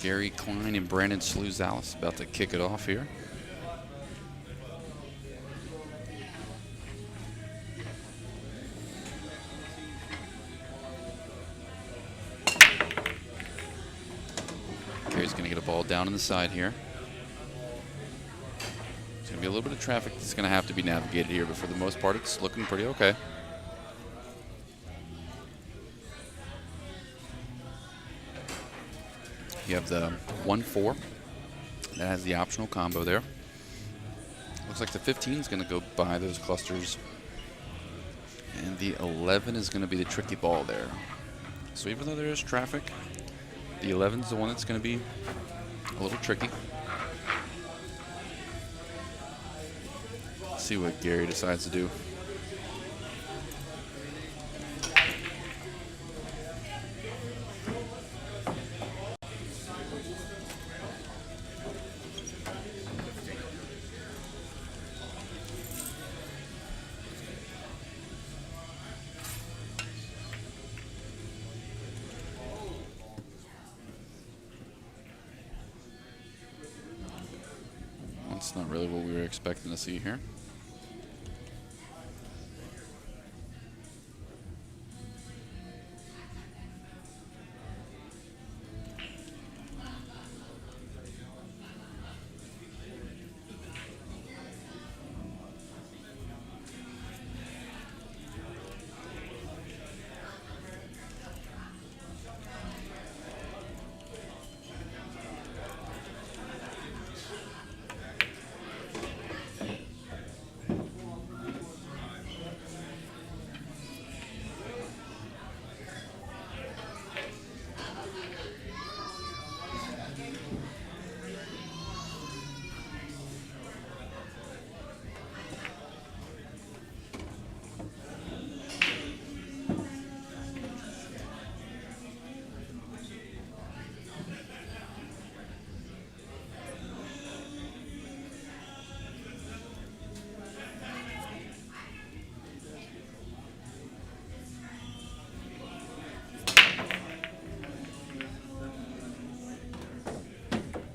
Gary Kline and Brandon Sluzalis about to kick it off here. Gary's going to get a ball down on the side here. There's going to be a little bit of traffic that's going to have to be navigated here, but for the most part, it's looking pretty okay. You have the 1-4. That has the optional combo there. Looks like the 15 is going to go by those clusters. And the 11 is going to be the tricky ball there. So even though there is traffic, the 11 is the one that's going to be a little tricky. Let's see what Gary decides to do. That's not really what we were expecting to see here.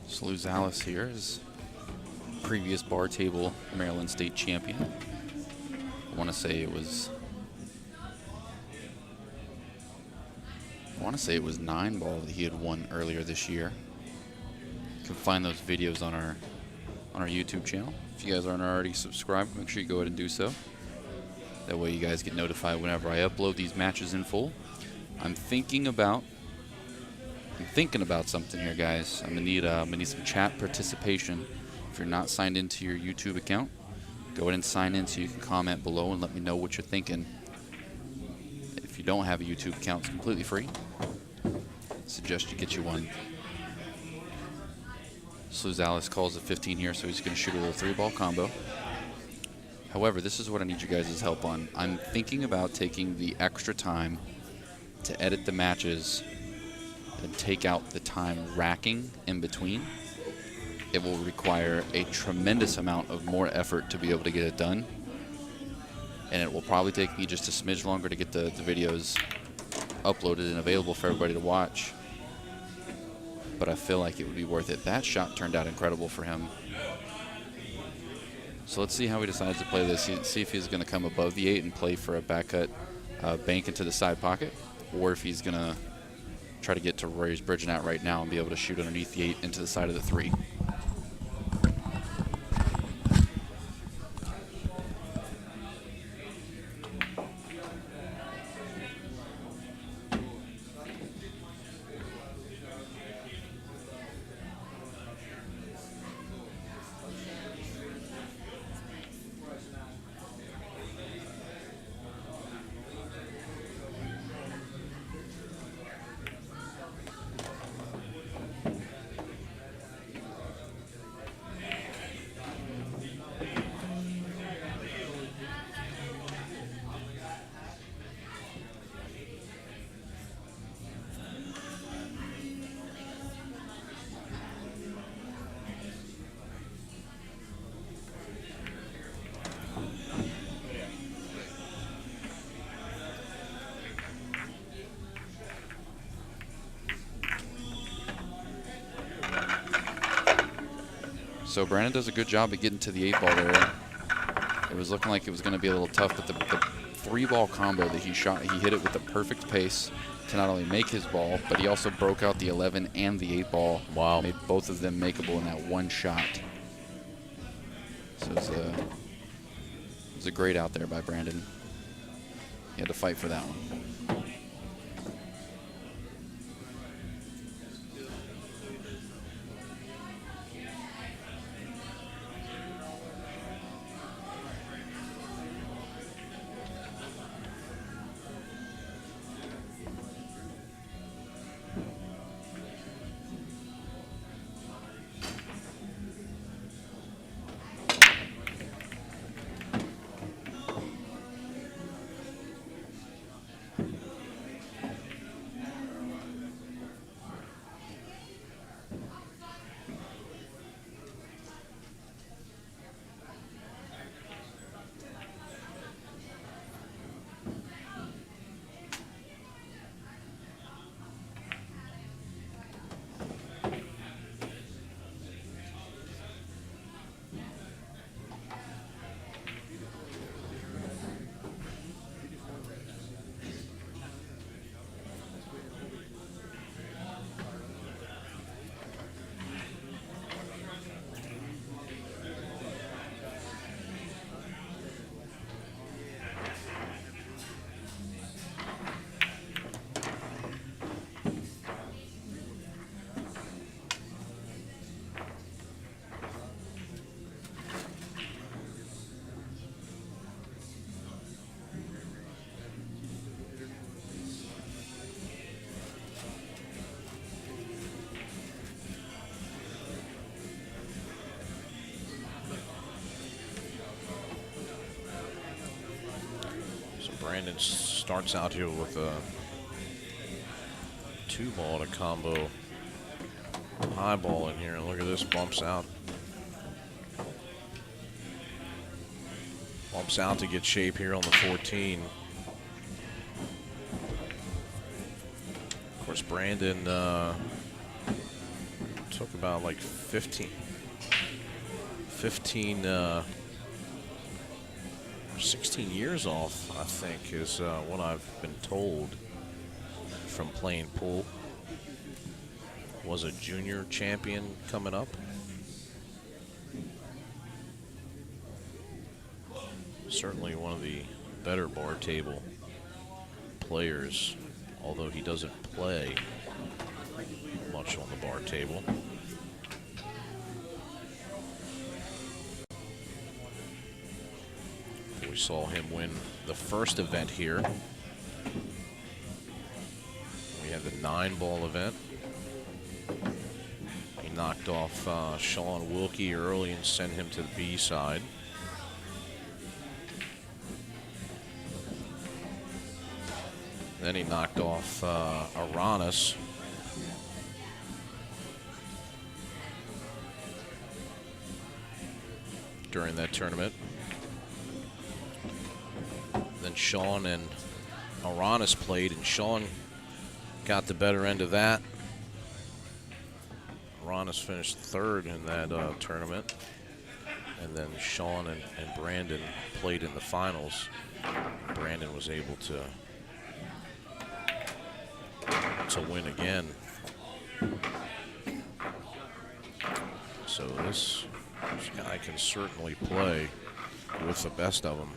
Sluzalis here is previous bar table Maryland State champion. I want to say it was 9 ball that he had won earlier this year. You can find those videos on our YouTube channel. If you guys aren't already subscribed, make sure you go ahead and do so. That way you guys get notified whenever I upload these matches in full. I'm thinking about something here, guys. I'm gonna need some chat participation. If you're not signed into your YouTube account, go ahead and sign in so you can comment below and let me know what you're thinking. If you don't have a YouTube account, it's completely free. Suggest you get you one. Sluzalis calls a 15 here, so he's gonna shoot a little 3-ball combo. However, this is what I need you guys' help on. I'm thinking about taking the extra time to edit the matches and take out the time racking in between. It will require a tremendous amount of more effort to be able to get it done. And it will probably take me just a smidge longer to get the videos uploaded and available for everybody to watch. But I feel like it would be worth it. That shot turned out incredible for him. So let's see how he decides to play this. See if he's going to come above the 8 and play for a back cut bank into the side pocket, or if he's going to try to get to where he's bridging out right now and be able to shoot underneath the 8 into the side of the 3. So Brandon does a good job at getting to the 8 ball there. It was looking like it was going to be a little tough, but the 3-ball combo that he shot, he hit it with the perfect pace to not only make his ball, but he also broke out the 11 and the 8 ball. Wow. Made both of them makeable in that one shot. So it was a great out there by Brandon. He had to fight for that one. Brandon starts out here with a 2-ball to combo high ball in here, and look at this, bumps out. Bumps out to get shape here on the 14. Of course, Brandon took about like 16 years off, I think, is what I've been told from playing pool. Was a junior champion coming up. Certainly one of the better bar table players, although he doesn't play much on the bar table. We saw him win the first event here. We had the 9-ball event. He knocked off Sean Wilkie early and sent him to the B side. Then he knocked off Aranis. During that tournament. Then Sean and Aranis played, and Sean got the better end of that. Aranis finished 3rd in that tournament. And then Sean and Brandon played in the finals. Brandon was able to win again. So this guy can certainly play with the best of them.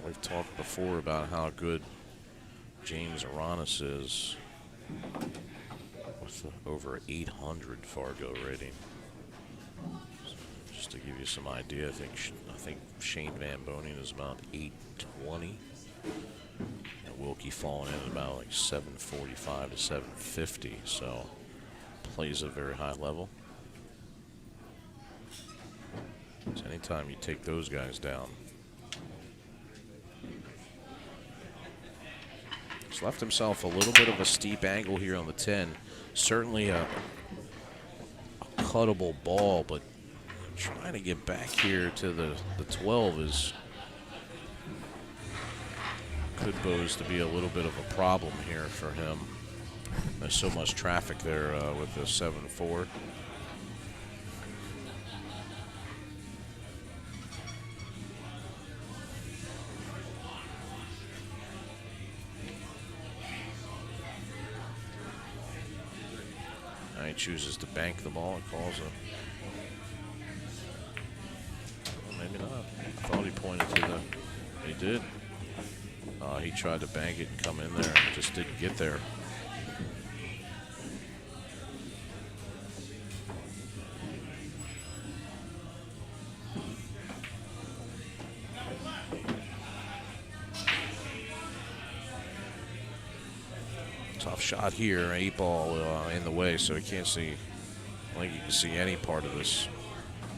We've talked before about how good James Aranis is with over 800 Fargo rating. So just to give you some idea, I think Shane Van Boning is about 820. And Wilkie falling in at about like 745 to 750. So plays at a very high level. So anytime you take those guys down. He's left himself a little bit of a steep angle here on the 10. Certainly a cuttable ball, but trying to get back here to the 12 could pose to be a little bit of a problem here for him. There's so much traffic there with the 7-4. chooses to bank the ball and calls it. Well, maybe not. I thought he pointed to the. He did. He tried to bank it and come in there. Just didn't get there. Tough shot here. 8-ball in the way, so he can't see. I don't think you can see any part of this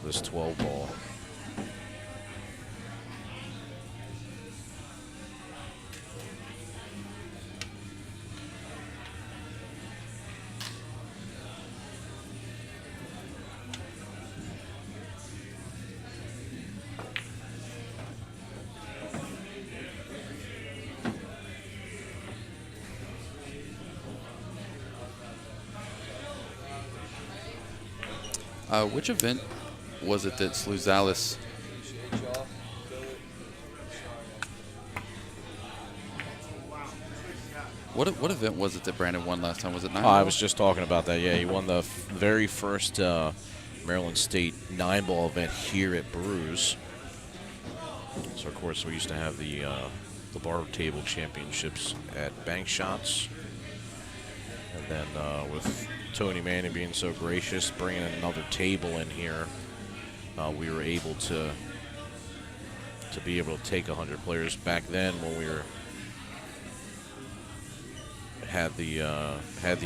12-ball. Which event was it that Sluzalis? What event was it that Brandon won last time? Was it 9? I was just talking about that. Yeah, he won the very first Maryland State 9-ball event here at Brews. So of course we used to have the bar table championships at Bank Shots, and then with Tony Manning being so gracious, bringing another table in here, we were able to be able to take 100 players. Back then, when we had the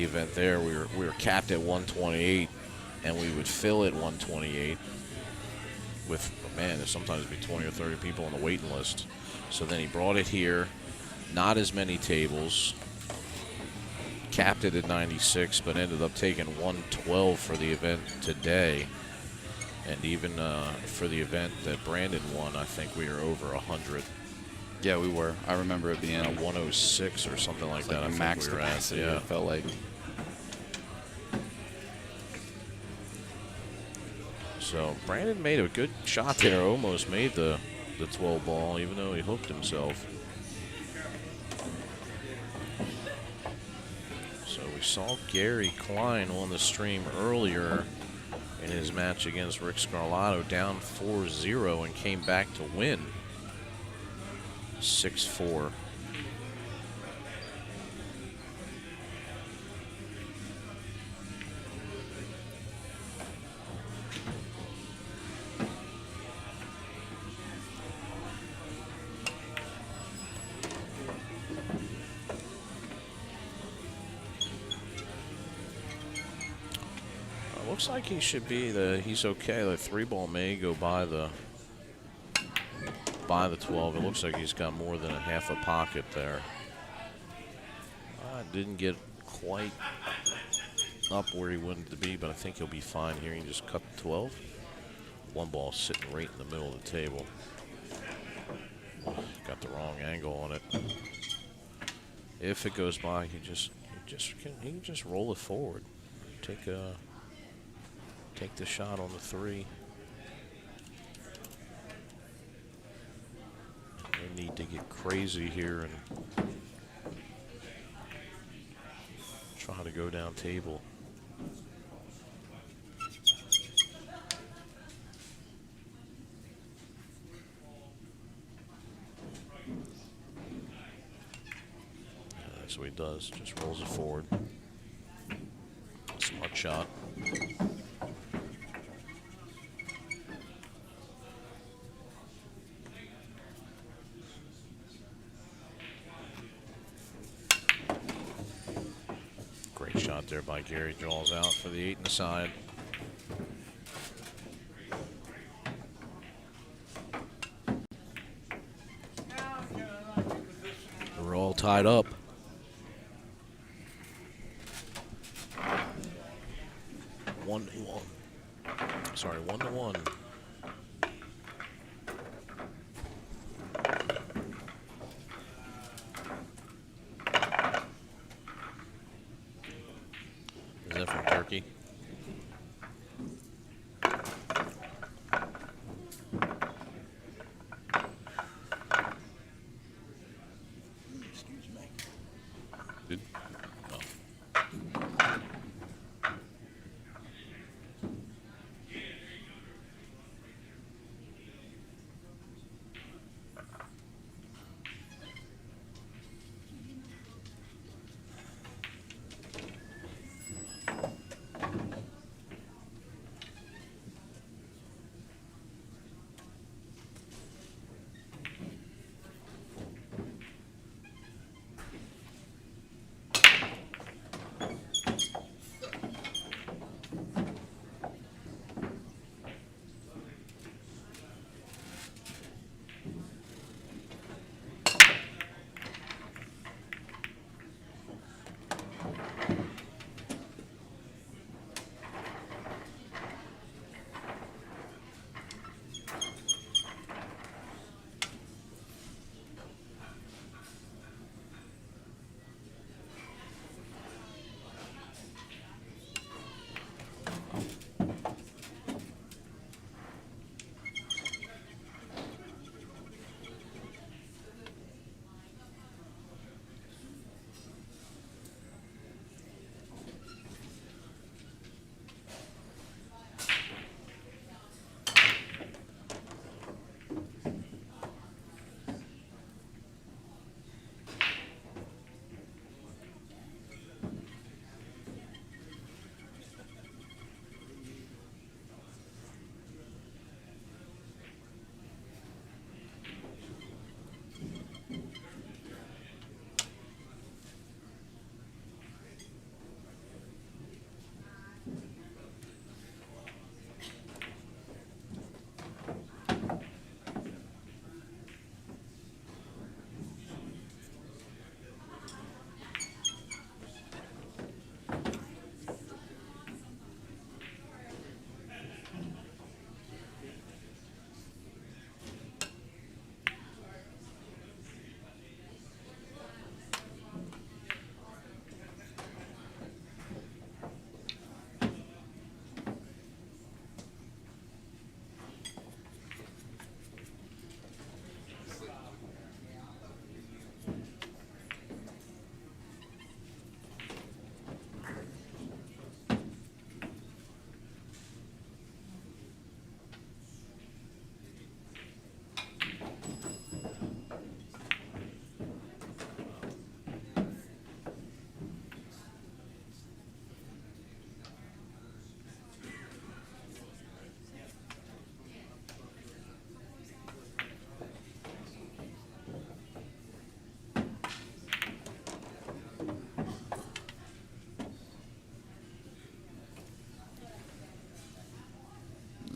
event there, we were capped at 128, and we would fill at 128 with, man, there's sometimes be 20 or 30 people on the waiting list. So then he brought it here, not as many tables. Capped it at 96, but ended up taking 112 for the event today. And even for the event that Brandon won, I think we were over 100. Yeah, we were. I remember it being 106 or something like that. Like I think max we were capacity. at, yeah. It felt like. So Brandon made a good shot there. Almost made the 12 ball, even though he hooked himself. We saw Gary Kline on the stream earlier in his match against Rick Scarlato, down 4-0 and came back to win 6-4. Looks like he should be he's okay. The 3-ball may go by the 12. It looks like he's got more than a half a pocket there. Didn't get quite up where he wanted to be, but I think he'll be fine here. He can just cut the 12. 1 ball sitting right in the middle of the table. Got the wrong angle on it. If it goes by, he can just roll it forward. Take the shot on the 3. They need to get crazy here and try to go down table. That's what he does, just rolls it forward. Smart shot. Great shot there by Gary. Draws out for the 8 and the side. We're all tied up. One to one. Is that from Turkey? Excuse me. Good. Oh.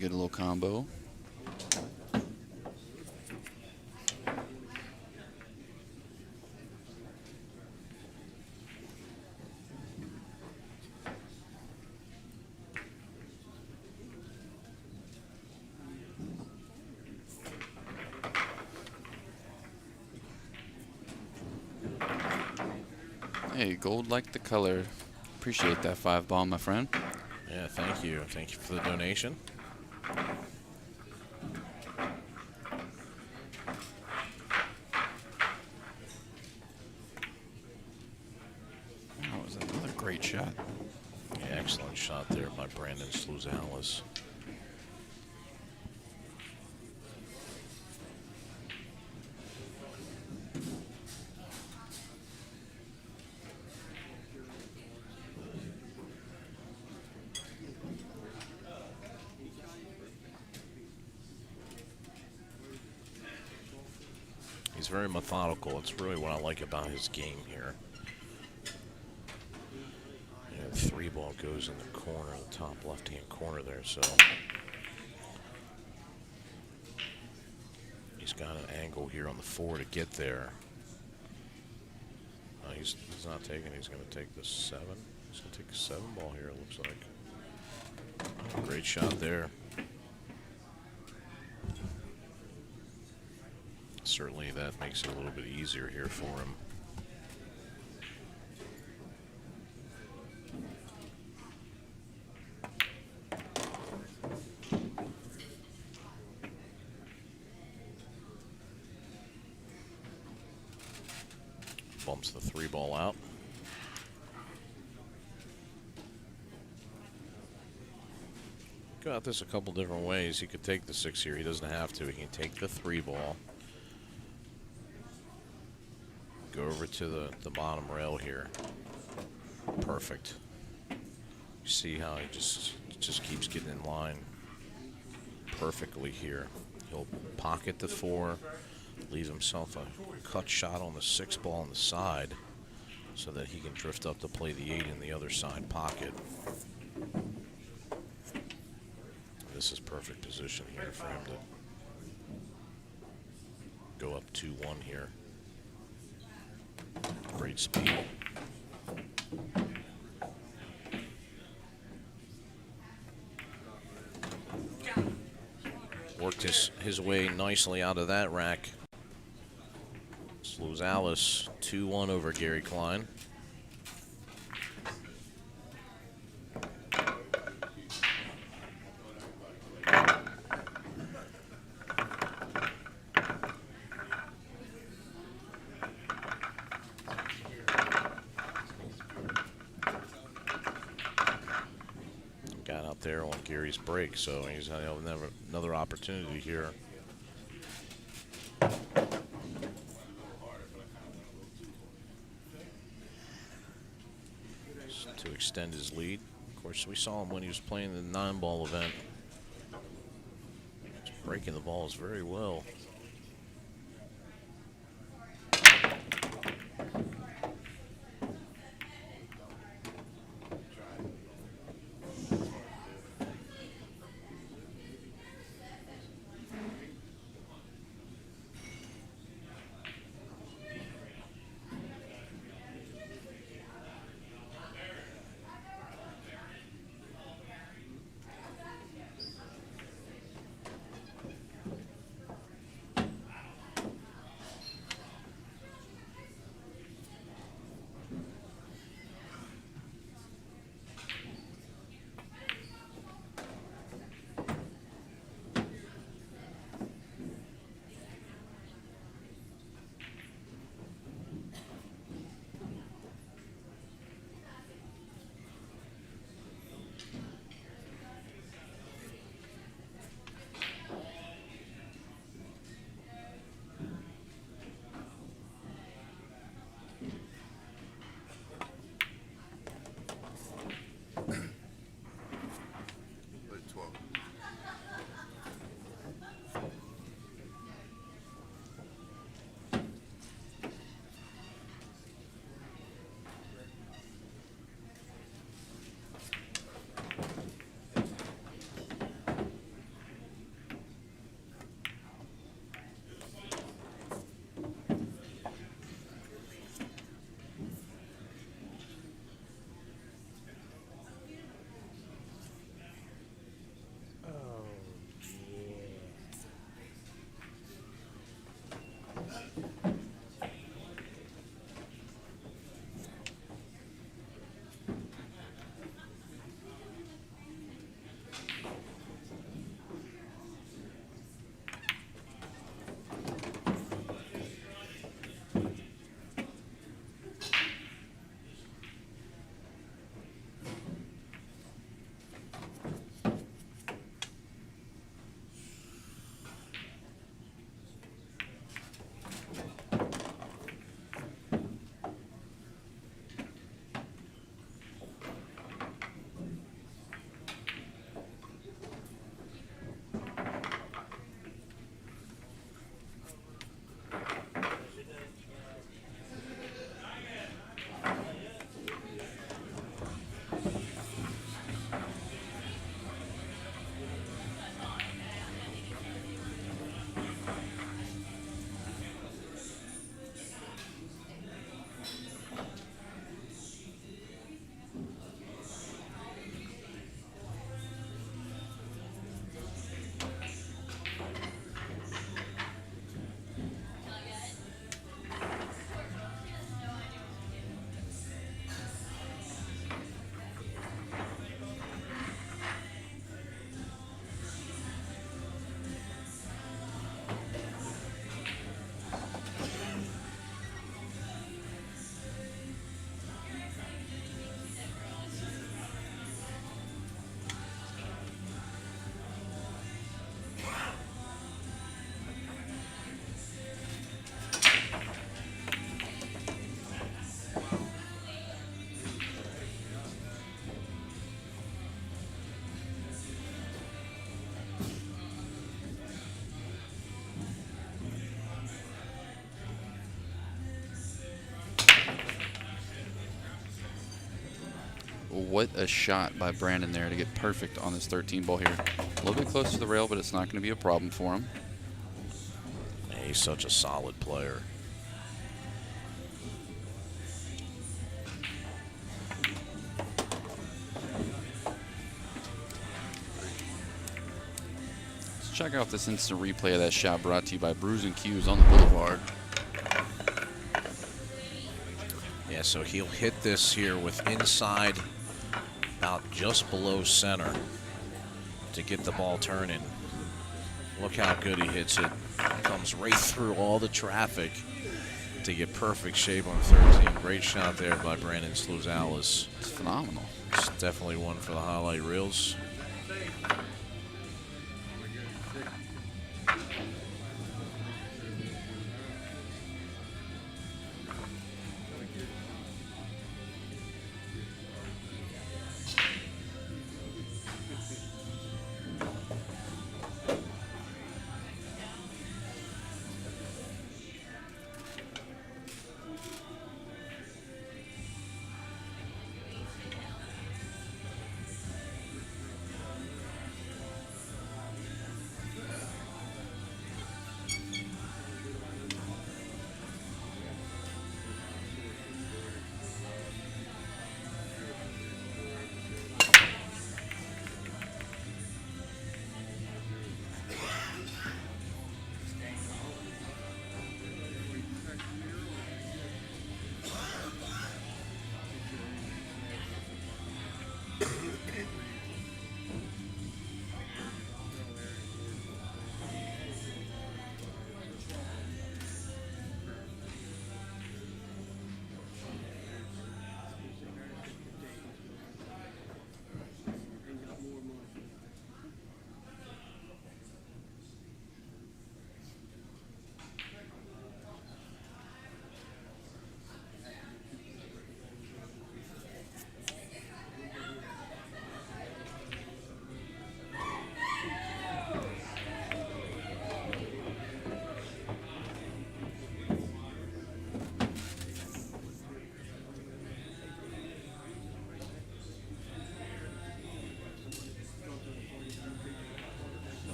get a little combo. Hey, gold like the color. Appreciate that 5-ball, my friend. Yeah, thank you. Thank you for the donation. That was another great shot. Yeah, excellent shot there by Brandon Sluzalis. He's very methodical. It's really what I like about his game here. The 3-ball goes in the corner, the top left-hand corner there, so he's got an angle here on the 4 to get there. He's not taking. He's going to take the 7. He's going to take a 7-ball here, it looks like. Oh, great shot there. Certainly that makes it a little bit easier here for him. Bumps the 3-ball out. Go at this a couple different ways. He could take the 6 here. He doesn't have to. He can take the 3-ball. Go over to the bottom rail here. Perfect. You see how he just keeps getting in line perfectly here. He'll pocket the 4, leave himself a cut shot on the 6-ball on the side so that he can drift up to play the 8 in the other side pocket. This is perfect position here for him to go up 2-1 here. Great speed. Worked his way nicely out of that rack. Sluzalis 2-1 over Gary Kline. Got out there on Gary's break, so he's going to have another opportunity here. To extend his lead. Of course, we saw him when he was playing the 9-ball event. He's breaking the balls very well. what a shot by Brandon there to get perfect on this 13 ball here. A little bit close to the rail, but it's not going to be a problem for him. Yeah, he's such a solid player. Let's check out this instant replay of that shot brought to you by Brews and Q's on the Boulevard. Yeah, so he'll hit this here with inside about just below center to get the ball turning. Look how good he hits it. Comes right through all the traffic to get perfect shape on 13. Great shot there by Brandon Sluzalis. It's phenomenal. It's definitely one for the highlight reels.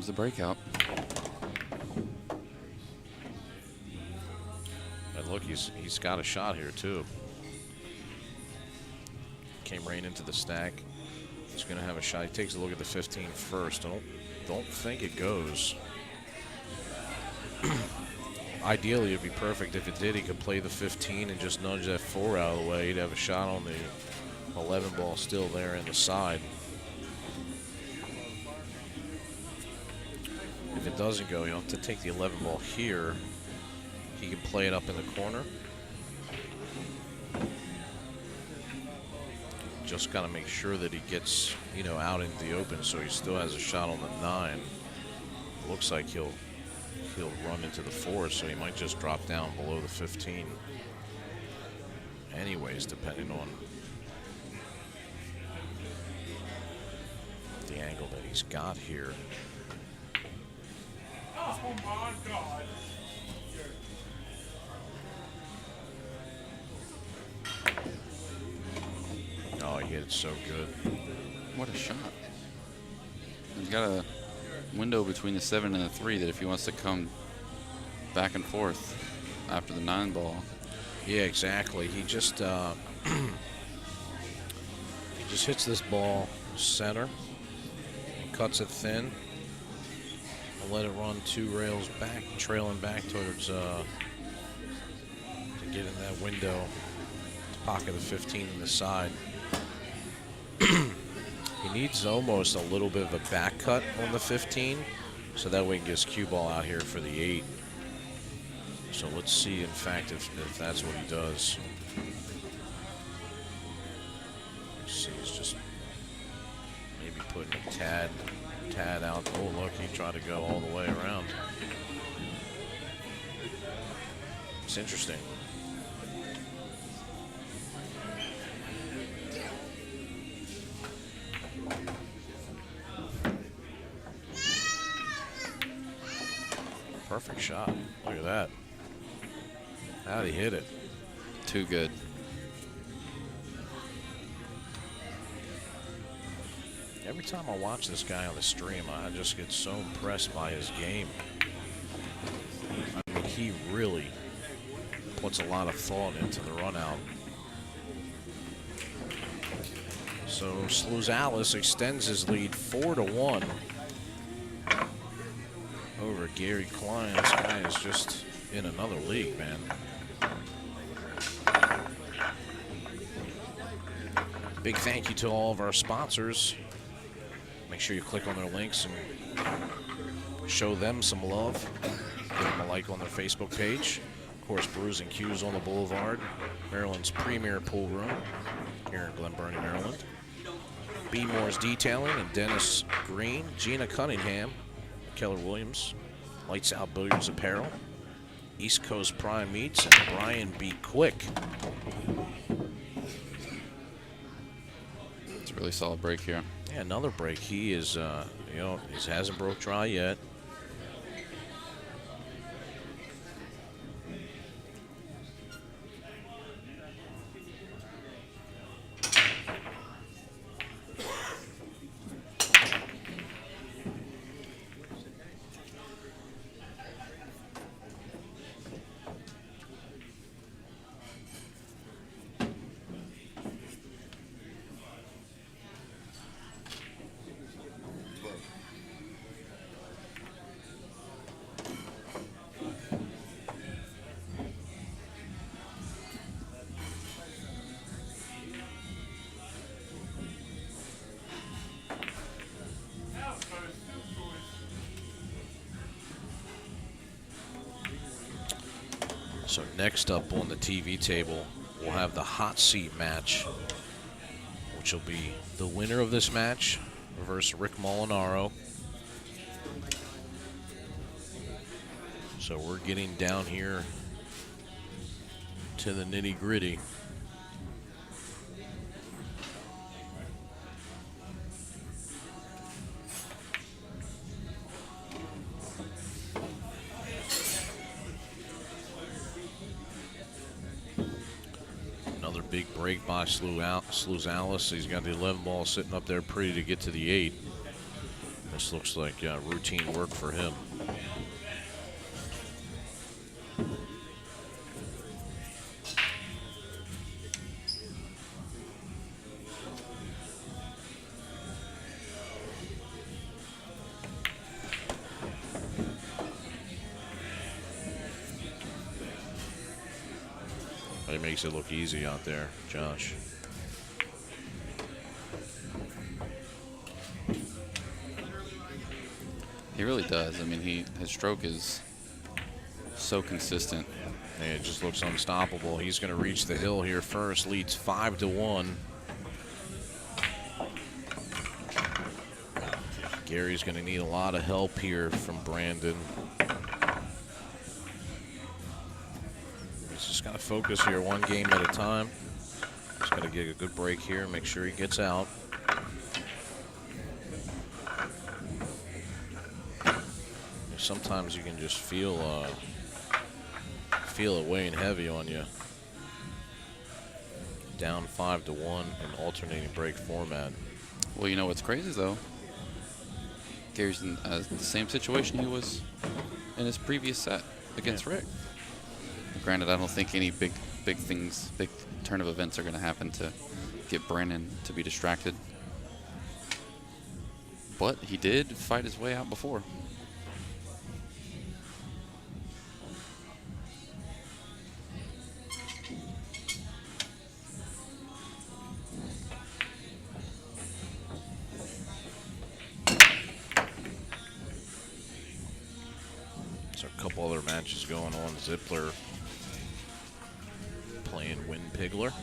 the breakout. And look, he's got a shot here too. Came right into the stack. He's going to have a shot. He takes a look at the 15 first. Don't think it goes. Ideally, it'd be perfect. If it did, he could play the 15 and just nudge that 4 out of the way. He'd have a shot on the 11 ball still there in the side. If it doesn't go, you'll have to take the 11 ball here. He can play it up in the corner. Just got to make sure that he gets, you know, out into the open so he still has a shot on the 9. Looks like he'll run into the 4, so he might just drop down below the 15. Anyways, depending on the angle that he's got here. Oh my God. Oh, he hit it so good. What a shot. He's got a window between the 7 and the 3 that if he wants to come back and forth after the 9 ball. Yeah, exactly. He just hits this ball center, cuts it thin, and let it run 2 rails back, trailing back towards to get in that window, pocket the 15 in the side. He needs almost a little bit of a back cut on the 15, so that way he gets cue ball out here for the 8. So let's see, in fact, if that's what he does. Let's see, he's just maybe putting a tad out. Oh, look, he tried to go all the way around. It's interesting. Perfect shot. Look at that. How'd he hit it? Too good. Every time I watch this guy on the stream, I just get so impressed by his game. I mean, he really puts a lot of thought into the run out. So Sluzalis extends his lead 4-1 over Gary Kline. This guy is just in another league, man. Big thank you to all of our sponsors. Make sure you click on their links and show them some love. Give them a like on their Facebook page. Of course, Brews and Q's on the Boulevard, Maryland's premier pool room here in Glen Burnie, Maryland. B. Moore's Detailing and Dennis Green, Gina Cunningham, Keller Williams, Lights Out Billiards Apparel, East Coast Prime Meats, and Brian B. Quick. It's a really solid break here. Yeah, another break. He is, you know, he hasn't broke dry yet. So next up on the TV table, we'll have the hot seat match, which will be the winner of this match versus Rick Molinaro. So we're getting down here to the nitty-gritty. Big break by Sluzalis. He's got the 11 ball sitting up there pretty to get to the 8. This looks like routine work for him. But it makes it look easy out there, Josh. He really does. I mean, his stroke is so consistent. And it just looks unstoppable. He's going to reach the hill here first. Leads 5-1. Gary's going to need a lot of help here from Brandon. He's just got to focus here, one game at a time. He's got to get a good break here, make sure he gets out. Sometimes you can just feel it weighing heavy on you. Down 5-1 in alternating break format. Well, you know what's crazy though? Gary's in the same situation he was in his previous set against Rick. Granted, I don't think any big turn of events are going to happen to get Brandon to be distracted. But he did fight his way out before. Other matches going on. Zippler playing Win Pigler.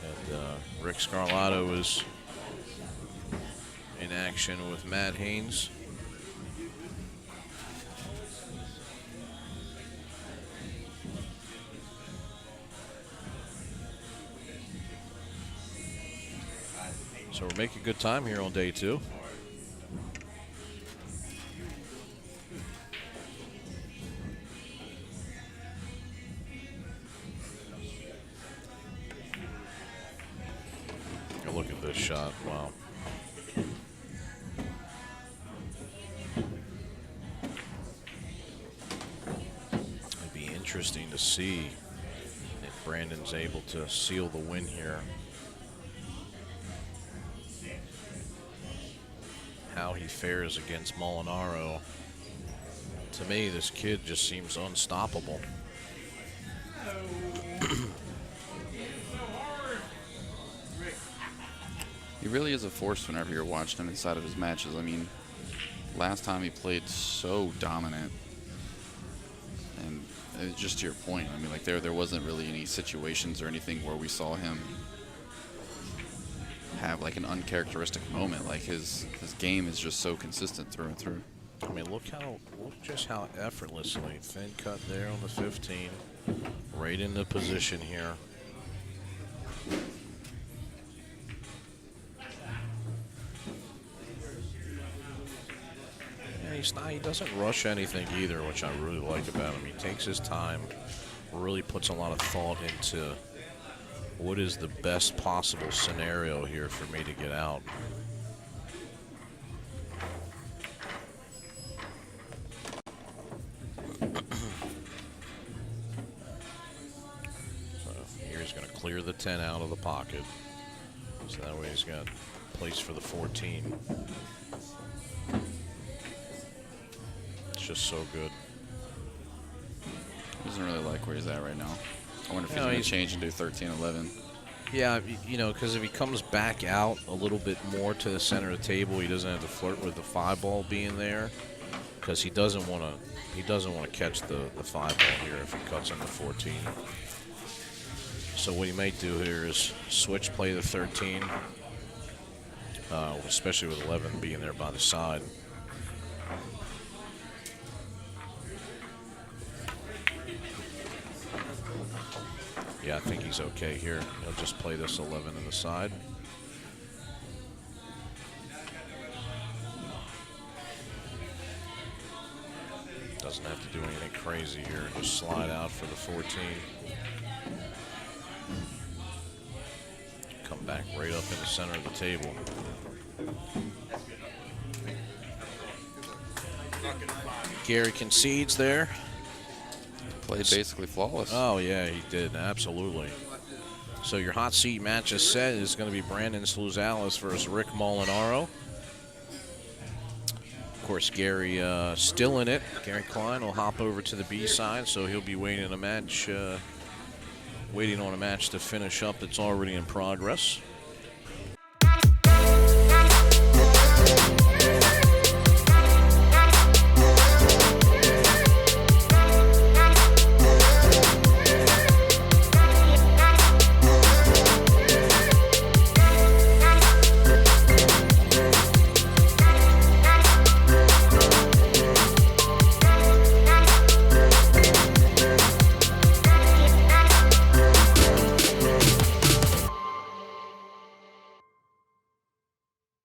And Rick Scarlato is in action with Matt Haynes. So we're making good time here on day 2. Look at this shot. Wow. It'd be interesting to see if Brandon's able to seal the win here. How he fares against Molinaro. To me, this kid just seems unstoppable. He really is a force whenever you're watching him inside of his matches. I mean, last time he played so dominant. And just to your point, I mean, like there wasn't really any situations or anything where we saw him have like an uncharacteristic moment. Like his game is just so consistent through and through. I mean, look just how effortlessly thin cut there on the 15, right into position here. He doesn't rush anything either, which I really like about him. He takes his time, really puts a lot of thought into what is the best possible scenario here for me to get out. So here he's going to clear the 10 out of the pocket. So that way he's got place for the 14. Just so good. He doesn't really like where he's at right now. I wonder if he's going to change and do 13-11. Yeah, you know, because if he comes back out a little bit more to the center of the table, he doesn't have to flirt with the 5 ball being there, because he doesn't want to catch the 5 ball here if he cuts on the 14. So what he might do here is switch play the 13, especially with 11 being there by the side. Yeah, I think he's okay here. He'll just play this 11 in the side. Doesn't have to do anything crazy here. Just slide out for the 14. Come Back right up in the center of the table. Gary concedes there. Played basically flawless. Oh, yeah, he did. Absolutely. So your hot seat match is set. Is going to be Brandon Sluzalis versus Rick Molinaro. Of course, Gary still in it. Gary Kline will hop over to the B side, so he'll be waiting on a match to finish up that's already in progress.